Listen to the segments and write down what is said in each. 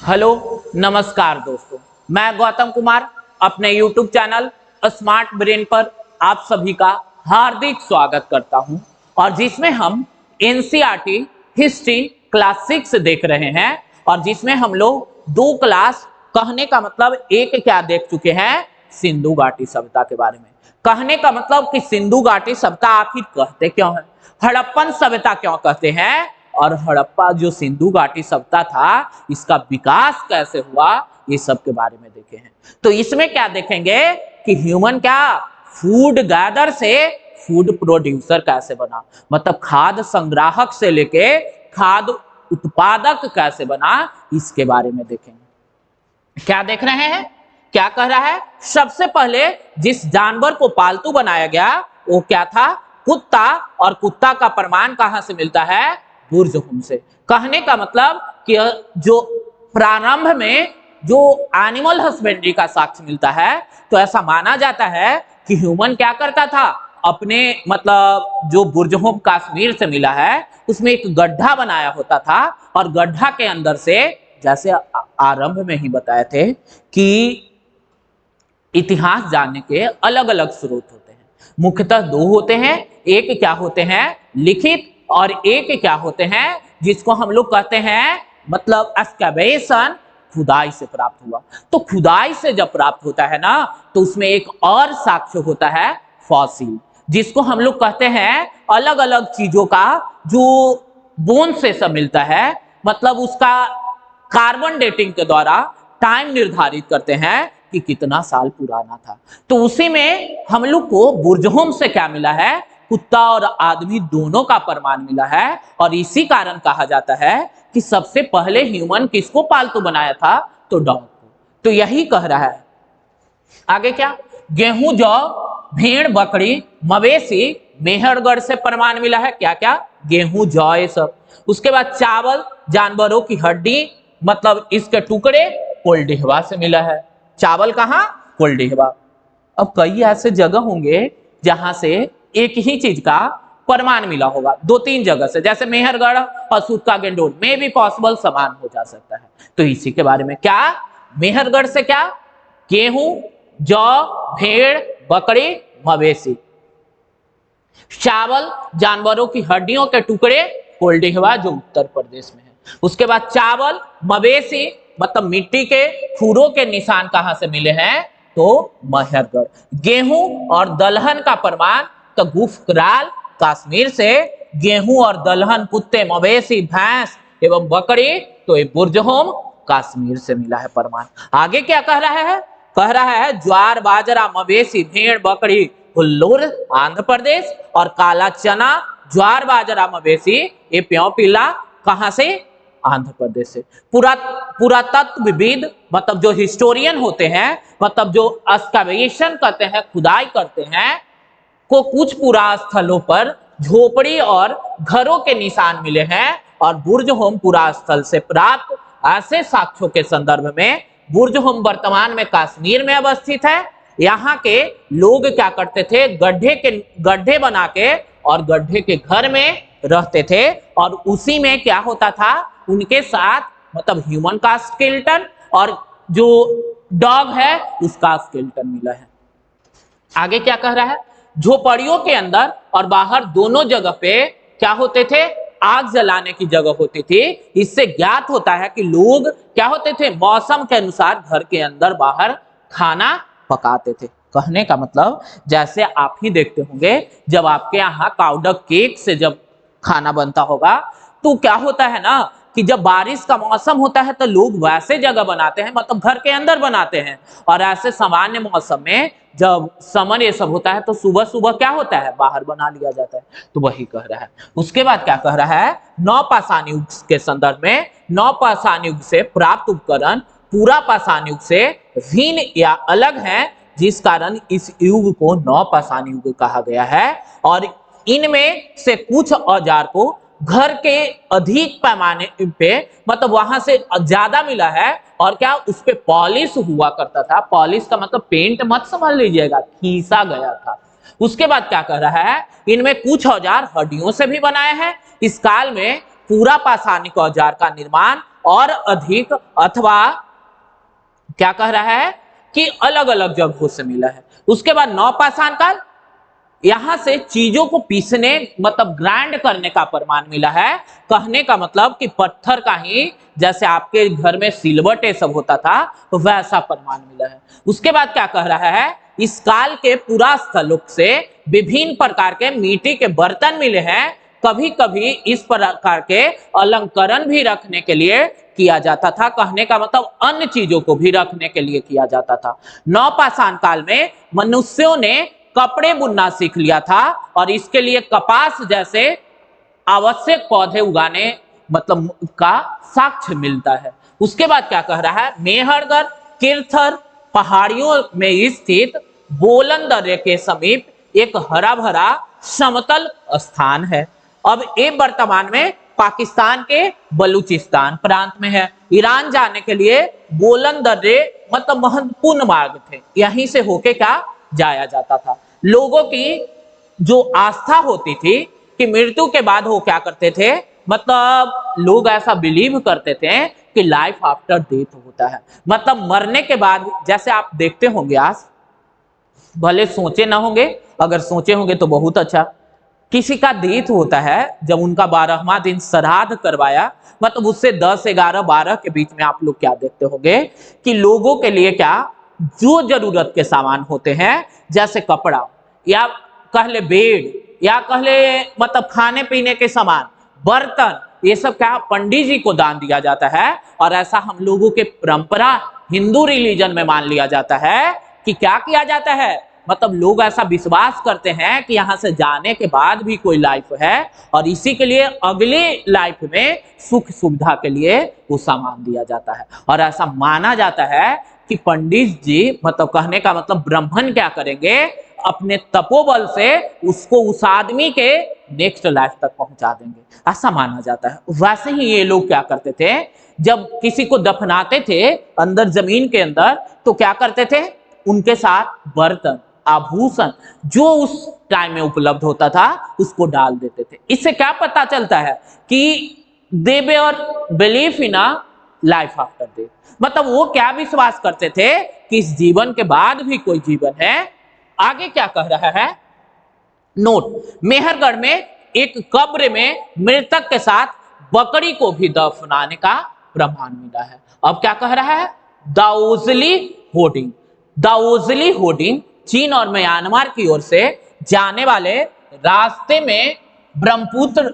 Hello नमस्कार दोस्तों, मैं गौतम कुमार अपने YouTube चैनल स्मार्ट ब्रेन पर आप सभी का हार्दिक स्वागत करता हूं और जिसमें हम एनसीईआरटी हिस्ट्री क्लास 6 देख रहे हैं और जिसमें हम लोग 2 क्लास कहने का मतलब एक क्या देख चुके हैं, सिंधु घाटी सभ्यता के बारे में। कहने का मतलब कि सिंधु घाटी सभ्यता आखिर कहते क्यों है, हड़प्पन सभ्यता क्यों कहते हैं और हड़प्पा जो सिंधु घाटी सभ्यता था इसका विकास कैसे हुआ, ये सब के बारे में देखे हैं। तो इसमें क्या देखेंगे कि ह्यूमन क्या फूड गैदर से फूड प्रोड्यूसर कैसे बना, मतलब खाद्य संग्राहक से लेके खाद्य उत्पादक कैसे बना, इसके बारे में देखेंगे। क्या देख रहे हैं, क्या कह रहा है, सबसे पहले जिस जानवर को पालतू बनाया गया वो क्या था, कुत्ता। और कुत्ता का प्रमाण कहां से मिलता है, बुर्जहुम से। कहने का मतलब कि जो प्रारंभ में जो एनिमल हस्बेंड्री का साक्ष्य मिलता है तो ऐसा माना जाता है कि ह्यूमन क्या करता था, अपने मतलब जो बुर्जहुम कश्मीर से मिला है उसमें एक गड्ढा बनाया होता था और गड्ढा के अंदर से, जैसे आरंभ में ही बताए थे कि इतिहास जानने के अलग अलग स्रोत होते हैं, मुख्यतः 2 होते हैं। एक क्या होते हैं, लिखित, और एक क्या होते हैं जिसको हम लोग कहते हैं मतलब एक्सकैवेशन, खुदाई से प्राप्त हुआ। तो खुदाई से जब प्राप्त होता है ना तो उसमें एक और साक्ष्य होता है फॉसिल, जिसको हम लोग कहते हैं अलग अलग चीजों का जो बोन से सब मिलता है, मतलब उसका कार्बन डेटिंग के द्वारा टाइम निर्धारित करते हैं कि कितना साल पुराना था। तो उसी में हम लोग को बुर्जहुम से क्या मिला है, कुत्ता और आदमी दोनों का प्रमाण मिला है और इसी कारण कहा जाता है कि सबसे पहले ह्यूमन किसको पालतू बनाया था, तो डॉग को। तो यही कह रहा है। आगे क्या, गेहूं, जौ, भेड़, बकरी, मवेशी, मेहरगढ़ से प्रमाण मिला है। क्या क्या, गेहूं, जौ, ये सब। उसके बाद चावल, जानवरों की हड्डी मतलब इसके टुकड़े, कोल्डिहवा से मिला है। चावल कहां, कोल्डिहवा। अब कई ऐसे जगह होंगे जहां से एक ही चीज का प्रमाण मिला होगा 2-3 जगह से, जैसे मेहरगढ़ और सूतका गेंडोल में भी पॉसिबल समान हो जा सकता है। तो इसी के बारे में क्या, मेहरगढ़ से क्या, गेहूं, जौ, भेड़, बकरी, मवेशी। चावल, जानवरों की हड्डियों के टुकड़े, कोल्डिहवा जो उत्तर प्रदेश में है। उसके बाद चावल, मवेशी मतलब मिट्टी के खुरों के निशान कहां से मिले हैं, तो मेहरगढ़। गेहूं और दलहन का प्रमाण तो गुफकराल कश्मीर से, गेहूं और दलहन कुत्ते, मवेशी, भैंस एवं बकरी तो ये बुर्जहुम कश्मीर से मिला है प्रमाण। आगे क्या कह रहा है, कह रहा है ज्वार, बाजरा, मवेशी, भेड़, बकरी, हुल्लूर आंध्र प्रदेश और काला चना, ज्वार, बाजरा, मवेशी ये प्यों पीला कहां से, आंध्र प्रदेश से। पुरातत्वविद मतलब जो हिस्टोरियन होते हैं, मतलब जो एक्सकैवेशन करते हैं, खुदाई करते हैं, को कुछ पुरा स्थलों पर झोपड़ी और घरों के निशान मिले हैं और बुर्जहुम पुरा स्थल से प्राप्त ऐसे साक्ष्यों के संदर्भ में बुर्जहुम वर्तमान में कश्मीर में अवस्थित है। यहाँ के लोग क्या करते थे, गड्ढे बना के और गड्ढे के घर में रहते थे और उसी में क्या होता था, उनके साथ मतलब ह्यूमन का स्केलेटन और जो डॉग है उसका स्केलेटन मिला है। आगे क्या कह रहा है, झोपड़ियों के अंदर और बाहर दोनों जगह पे क्या होते थे, आग जलाने की जगह होती थी। इससे ज्ञात होता है कि लोग क्या होते थे, मौसम के अनुसार घर के अंदर बाहर खाना पकाते थे। कहने का मतलब जैसे आप ही देखते होंगे जब आपके यहाँ काउडक केक से जब खाना बनता होगा तो क्या होता है ना कि जब बारिश का मौसम होता है तो लोग वैसे जगह बनाते हैं, मतलब घर के अंदर बनाते हैं। और ऐसे सामान्य मौसम में जब समर ये सब होता है तो सुबह सुबह क्या होता है, बाहर बना लिया जाता है। तो वही कह रहा है। उसके बाद क्या कह रहा है, नवपाषाण युग के संदर्भ में नवपाषाण युग से प्राप्त उपकरण पूरा पाषाण युग से भिन्न या अलग है, जिस कारण इस युग को नवपाषाण युग कहा गया है। और इनमें से कुछ औजार को घर के अधिक पैमाने पे मतलब वहां से ज्यादा मिला है और क्या उस पे पॉलिश हुआ करता था। पॉलिश का मतलब पेंट मत समझ लीजिएगा, खींचा गया था। उसके बाद क्या कह रहा है, इनमें कुछ औजार हड्डियों से भी बनाए हैं। इस काल में पूरा पाषाणिक औजार का निर्माण और अधिक अथवा क्या कह रहा है कि अलग अलग जगहों से मिला है। उसके बाद नवपाषाण काल, यहां से चीजों को पीसने मतलब ग्राइंड करने का प्रमाण मिला है। कहने का मतलब कि पत्थर का ही जैसे आपके घर में सिलवट ये सब होता था तो वैसा प्रमाण मिला है। उसके बाद क्या कह रहा है, इस काल के पुरास्थलों से विभिन्न प्रकार के मिट्टी के बर्तन मिले हैं। कभी कभी इस प्रकार के अलंकरण भी रखने के लिए किया जाता था। कहने का मतलब अन्य चीजों को भी रखने के लिए किया जाता था। नवपाषाण काल में मनुष्यों ने कपड़े बुनना सीख लिया था और इसके लिए कपास जैसे आवश्यक पौधे उगाने मतलब का साक्ष्य मिलता है। उसके बाद क्या कह रहा है, मेहरगढ़ किरथर पहाड़ियों में स्थित बोलन दर्रे के समीप एक हरा भरा समतल स्थान है। अब ये वर्तमान में पाकिस्तान के बलूचिस्तान प्रांत में है। ईरान जाने के लिए बोलन दर्रे मतलब महत्वपूर्ण मार्ग थे, यहीं से होके क्या जाया जाता था। लोगों की जो आस्था होती थी कि मृत्यु के बाद वो क्या करते थे, मतलब लोग ऐसा बिलीव करते थे कि लाइफ आफ्टर डेथ होता है। मतलब मरने के बाद, जैसे आप देखते होंगे आज, भले सोचे ना होंगे, अगर सोचे होंगे तो बहुत अच्छा, किसी का डेथ होता है जब उनका 12वां दिन श्राद्ध करवाया, मतलब उससे 10, 11, 12 के बीच में आप लोग क्या देखते होंगे कि लोगों के लिए क्या जो जरूरत के सामान होते हैं जैसे कपड़ा या कह ले बेड या कह ले मतलब खाने पीने के सामान, बर्तन, ये सब क्या पंडित जी को दान दिया जाता है। और ऐसा हम लोगों के परंपरा हिंदू रिलीजन में मान लिया जाता है कि क्या किया जाता है, मतलब लोग ऐसा विश्वास करते हैं कि यहां से जाने के बाद भी कोई लाइफ है और इसी के लिए अगली लाइफ में सुख सुविधा के लिए वो सामान दिया जाता है। और ऐसा माना जाता है कि पंडित जी मतलब कहने का मतलब ब्राह्मण क्या करेंगे, अपने तपोबल से उसको उस आदमी के नेक्स्ट लाइफ तक पहुंचा देंगे, ऐसा माना जाता है। वैसे ही ये लोग क्या करते थे, जब किसी को दफनाते थे अंदर जमीन के अंदर तो क्या करते थे, उनके साथ बर्तन आभूषण जो उस टाइम में उपलब्ध होता था उसको डाल देते थे। इससे क्या पता चलता है कि they were belief in a life after death, मतलब वो क्या विश्वास करते थे कि इस जीवन के बाद भी कोई जीवन है। आगे क्या कह रहा है, नोट, मेहरगढ़ में एक कब्र में मृतक के साथ बकरी को भी दफनाने का प्रमाण मिला है। अब क्या कह रहा है, दाओजली होर्डिंग, दाओजली होर्डिंग चीन और म्यांमार की ओर से जाने वाले रास्ते में ब्रह्मपुत्र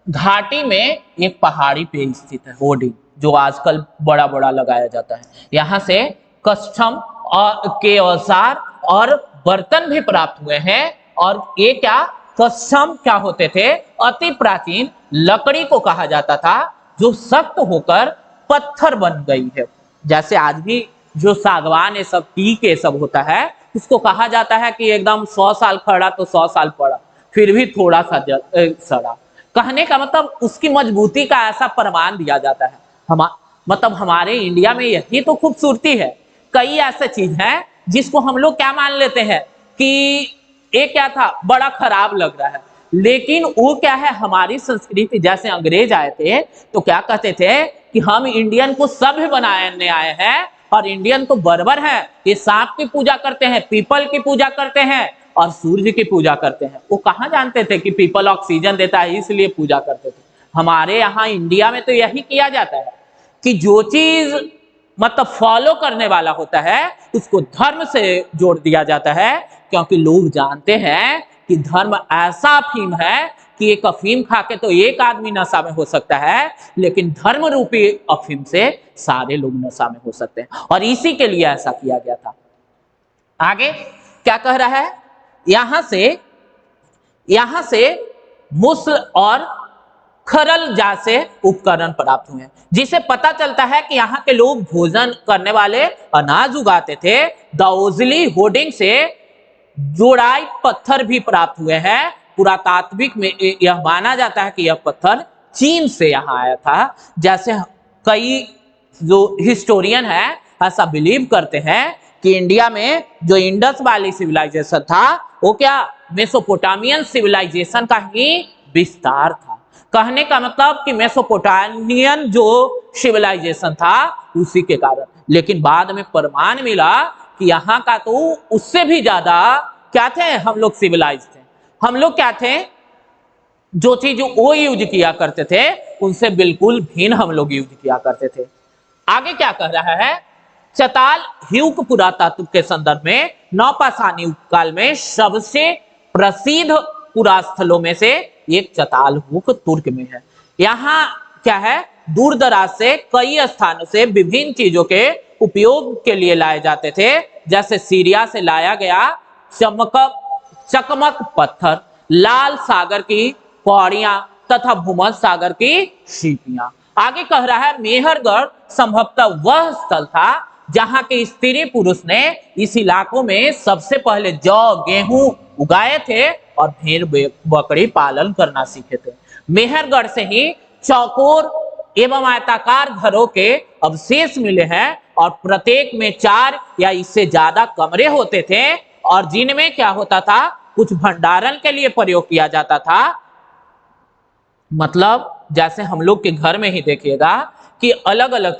घाटी में एक पहाड़ी पे स्थित है होर्डिंग, जो आजकल बड़ा बड़ा लगाया जाता है। यहां से कस्टम के औजार और बर्तन भी प्राप्त हुए हैं। और ये क्या कस्टम क्या होते थे, अति प्राचीन लकड़ी को कहा जाता था जो सख्त होकर पत्थर बन गई है। जैसे आज भी जो सागवान ये सब टीक ये सब होता है उसको कहा जाता है कि एकदम 100 साल खड़ा तो 100 साल पड़ा फिर भी थोड़ा सा सड़ा। कहने का मतलब उसकी मजबूती का ऐसा प्रमाण दिया जाता है। मतलब हमारे इंडिया में यही तो खूबसूरती है। कई ऐसे चीज हैं जिसको हम लोग क्या मान लेते हैं कि ये क्या था, बड़ा खराब लग रहा है, लेकिन वो क्या है, हमारी संस्कृति। जैसे अंग्रेज आए थे तो क्या कहते थे कि हम इंडियन को सभ्य बनाने आए हैं और इंडियन तो बर्बर है, ये सांप की पूजा करते हैं, पीपल की पूजा करते हैं और सूर्य की पूजा करते हैं। वो कहाँ जानते थे कि पीपल ऑक्सीजन देता है इसलिए पूजा करते थे। हमारे यहाँ इंडिया में तो यही किया जाता है कि जो चीज मतलब फॉलो करने वाला होता है उसको धर्म से जोड़ दिया जाता है, क्योंकि लोग जानते हैं कि धर्म ऐसा अफीम है कि एक अफीम खा के तो एक आदमी नशा में हो सकता है, लेकिन धर्म रूपी अफीम से सारे लोग नशा में हो सकते हैं। और इसी के लिए ऐसा किया गया था। आगे क्या कह रहा है, यहां से मुस्ल और खरल जैसे उपकरण प्राप्त हुए, जिसे पता चलता है कि यहाँ के लोग भोजन करने वाले अनाज उगाते थे। दाओजली होर्डिंग से जोड़ाई पत्थर भी प्राप्त हुए हैं। पुरातात्विक में यह माना जाता है कि यह पत्थर चीन से यहाँ आया था। जैसे कई जो हिस्टोरियन है ऐसा बिलीव करते हैं कि इंडिया में जो इंडस वैली सिविलाइजेशन था वो क्या मेसोपोटामियन सिविलाइजेशन का ही विस्तार था। कहने का मतलब कि मेसोपोटामियन जो सिविलाइजेशन था उसी के कारण। लेकिन बाद में प्रमाण मिला कि यहाँ का तो उससे भी ज्यादा क्या थे, हम लोग सिविलाइज थे। हम लोग क्या थे, जो चीज वो यूज किया करते थे उनसे बिल्कुल भिन्न हम लोग यूज किया करते थे। आगे क्या कह रहा है, चताल ह्यूक पुरातत्व के संदर्भ में नौपाषाणी युग काल में सबसे प्रसिद्ध पुरास्थलों में से एक चताल हुक तुर्क में है। यहाँ क्या है, दूर दराज से कई स्थानों से विभिन्न चीजों के उपयोग के लिए लाए जाते थे, जैसे सीरिया से लाया गया चकमक पत्थर, लाल सागर की पौड़ियां तथा भूमध्य सागर की सीपियां। आगे कह रहा है, मेहरगढ़ संभवतः वह स्थल था जहां के स्त्री पुरुष ने इस इलाकों में सबसे पहले जौ गेहूं उगाए थे और भेड़ बकरी पालन करना सीखे थे। मेहरगढ़ से ही चौकोर एवं आयताकार घरों के अवशेष मिले हैं और प्रत्येक में 4 या इससे ज्यादा कमरे होते थे और जिनमें क्या होता था, कुछ भंडारण के लिए प्रयोग किया जाता था। मतलब जैसे हम लोग के घर में ही देखिएगा कि अलग अलग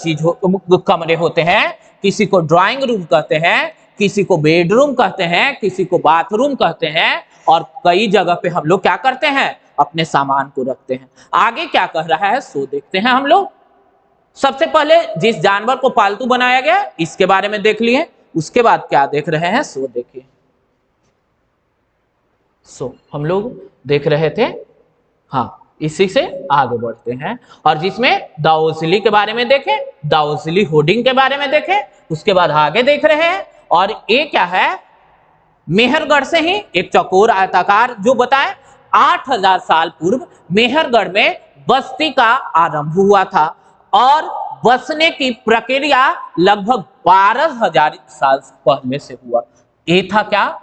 कमरे होते हैं, किसी को ड्राइंग रूम कहते हैं, किसी को बेडरूम कहते हैं, किसी को बाथरूम कहते हैं, और कई जगह पे हम लोग क्या करते हैं, अपने सामान को रखते हैं। आगे क्या कह रहा है सो देखते हैं हम लोग। सबसे पहले जिस जानवर को पालतू बनाया गया इसके बारे में देख लिए, उसके बाद क्या देख रहे हैं सो देखिए। सो हम लोग देख रहे थे, हाँ इसी से आगे बढ़ते हैं और जिसमें दाओसिली के बारे में देखें, दाओसिली होर्डिंग के बारे में देखें, उसके बाद आगे देख रहे हैं। और ये क्या है, मेहरगढ़ से ही एक चौकोर आयताकार जो बताए 8000 साल पूर्व मेहरगढ़ में बस्ती का आरंभ हुआ था और बसने की प्रक्रिया लगभग 12000 साल पहले से हुआ। ये था क्या,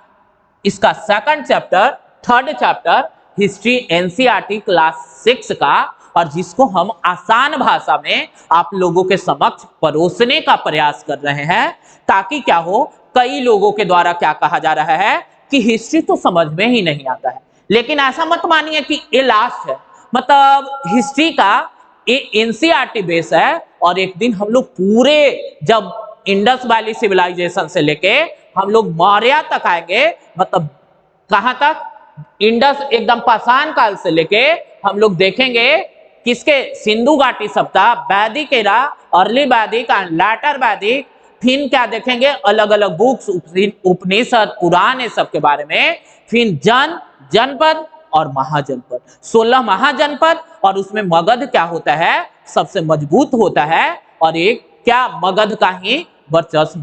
इसका second chapter, third chapter history NCERT class 6 का, और जिसको हम आसान भाषा में आप लोगों के समक्ष परोसने का प्रयास कर रहे हैं, ताकि क्या हो, कई लोगों के द्वारा क्या कहा जा रहा है कि हिस्ट्री तो समझ में ही नहीं आता है। लेकिन ऐसा मत मानिए कि ये लास्ट है, मतलब हिस्ट्री का ये एनसीईआरटी बेस है और एक दिन हम लोग पूरे जब इंडस वैली सिविलाइजेशन से लेके हम लोग मौर्य तक आएंगे, मतलब कहां तक, इंडस एकदम पाषाण काल से लेके हम लोग देखेंगे किसके, सिंधु घाटी सभ्यता, वैदिक एरा, अर्ली वैदिक एंड लैटर वैदिक, फिर क्या देखेंगे अलग अलग बुक्स, उपनिषद, पुराण, सब के बारे में, फिर जनपद और महाजनपद, 16 महाजनपद, और उसमें मगध क्या होता है, सबसे मजबूत होता है और एक क्या मगध का ही वर्चस्व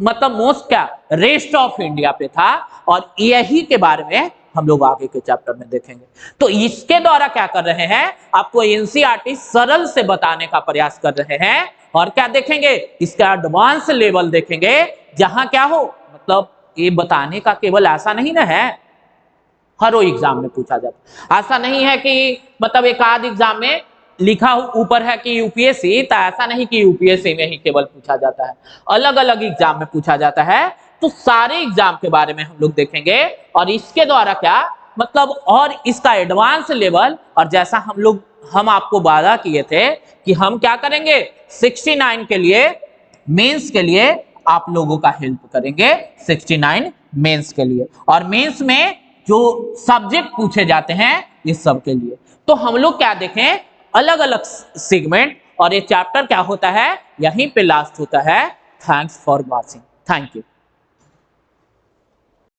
मोस्ट क्या रेस्ट ऑफ इंडिया पे था, और यही के बारे में हम लोग आगे के चैप्टर में देखेंगे। तो इसके द्वारा क्या कर रहे हैं, आपको एनसीईआरटी सरल से बताने का प्रयास कर रहे हैं और क्या देखेंगे, इसका एडवांस लेवल देखेंगे, जहां क्या हो, मतलब ये बताने का केवल ऐसा नहीं ना है हर एग्जाम में पूछा जाता, ऐसा नहीं है कि मतलब एक आध एग्जाम में लिखा ऊपर है कि यूपीएससी, तो ऐसा नहीं कि यूपीएससी में ही केवल पूछा जाता है, अलग अलग एग्जाम में पूछा जाता है। तो सारे एग्जाम के बारे में हम लोग देखेंगे और इसके द्वारा क्या मतलब, और इसका एडवांस लेवल, और जैसा हम आपको वादा किए थे कि हम क्या करेंगे, 69 के लिए मेंस के लिए आप लोगों का हेल्प करेंगे, 69 मेंस के लिए, और मेंस में जो सब्जेक्ट पूछे जाते हैं इस सब के लिए। तो हम लोग क्या देखें, अलग अलग सेगमेंट, और ये चैप्टर क्या होता है, यहीं पे लास्ट होता है। Thanks for watching, thank you.